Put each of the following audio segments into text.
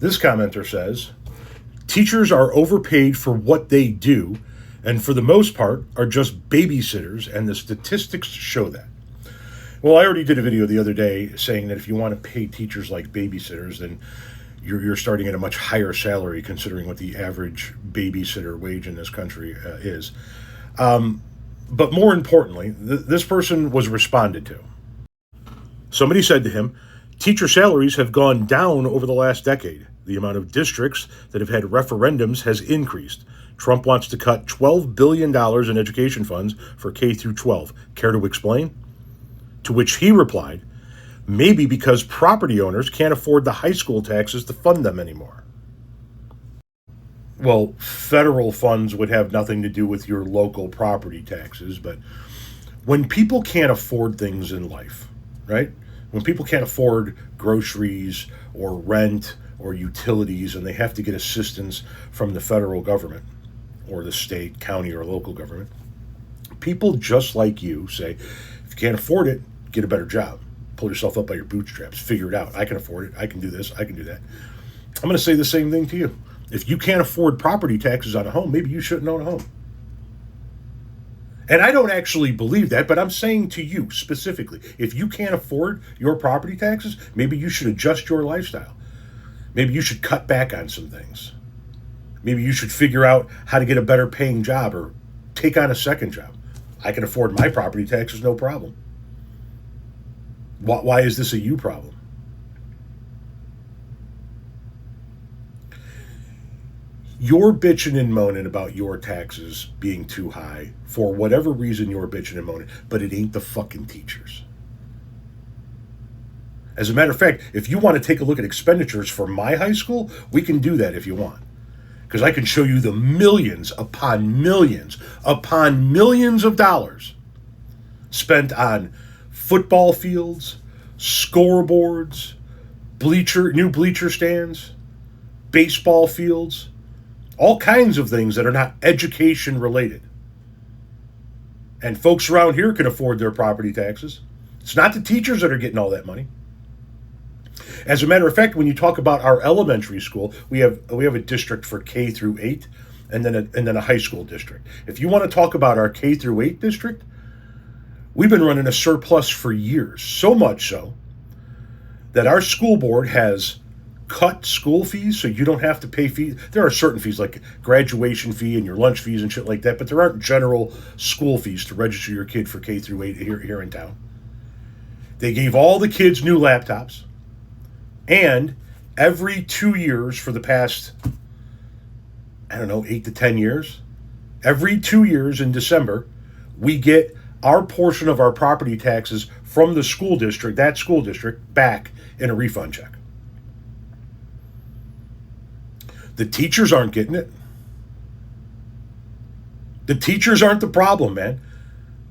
This commenter says, teachers are overpaid for what they do, and for the most part are just babysitters, and the statistics show that. Well, I already did a video the other day saying that if you want to pay teachers like babysitters, then you're starting at a much higher salary considering what the average babysitter wage in this country is. But more importantly, this person was responded to. Somebody said to him, teacher salaries have gone down over the last decade. The amount of districts that have had referendums has increased. Trump wants to cut $12 billion in education funds for K through 12. Care to explain? To which he replied, maybe because property owners can't afford the high school taxes to fund them anymore. Well, federal funds would have nothing to do with your local property taxes, but when people can't afford things in life, right? When people can't afford groceries or rent or utilities and they have to get assistance from the federal government or the state, county, or local government, people just like you say, if you can't afford it, get a better job. Pull yourself up by your bootstraps. Figure it out. I can afford it. I can do this. I can do that. I'm going to say the same thing to you. If you can't afford property taxes on a home, maybe you shouldn't own a home. And I don't actually believe that, but I'm saying to you specifically, if you can't afford your property taxes, maybe you should adjust your lifestyle. Maybe you should cut back on some things. Maybe you should figure out how to get a better paying job or take on a second job. I can afford my property taxes, no problem. Why is this a you problem? You're bitching and moaning about your taxes being too high for whatever reason you're bitching and moaning, but it ain't the fucking teachers. As a matter of fact, if you want to take a look at expenditures for my high school, we can do that if you want. Because I can show you the millions upon millions of dollars spent on football fields, scoreboards, new bleacher stands, baseball fields, all kinds of things that are not education related. And folks around here can afford their property taxes. It's not the teachers that are getting all that money. As a matter of fact, when you talk about our elementary school, we have a district for K through 8 and then a high school district. If you want to talk about our K through 8 district, we've been running a surplus for years, so much so that our school board has cut school fees so you don't have to pay fees. There are certain fees like graduation fee and your lunch fees and shit like that, but there aren't general school fees to register your kid for K through 8 here in town. They gave all the kids new laptops, and every 2 years for the past, 8 to 10 years, every 2 years in December, we get our portion of our property taxes from the school district, that school district, back in a refund check. The teachers aren't getting it. The teachers aren't the problem, man.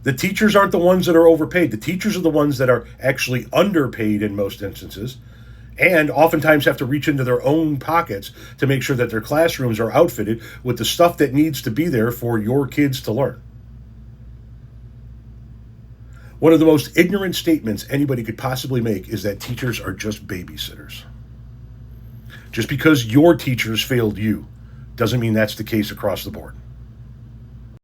The teachers aren't the ones that are overpaid. The teachers are the ones that are actually underpaid in most instances, and oftentimes have to reach into their own pockets to make sure that their classrooms are outfitted with the stuff that needs to be there for your kids to learn. One of the most ignorant statements anybody could possibly make is that teachers are just babysitters. Just because your teachers failed you doesn't mean that's the case across the board.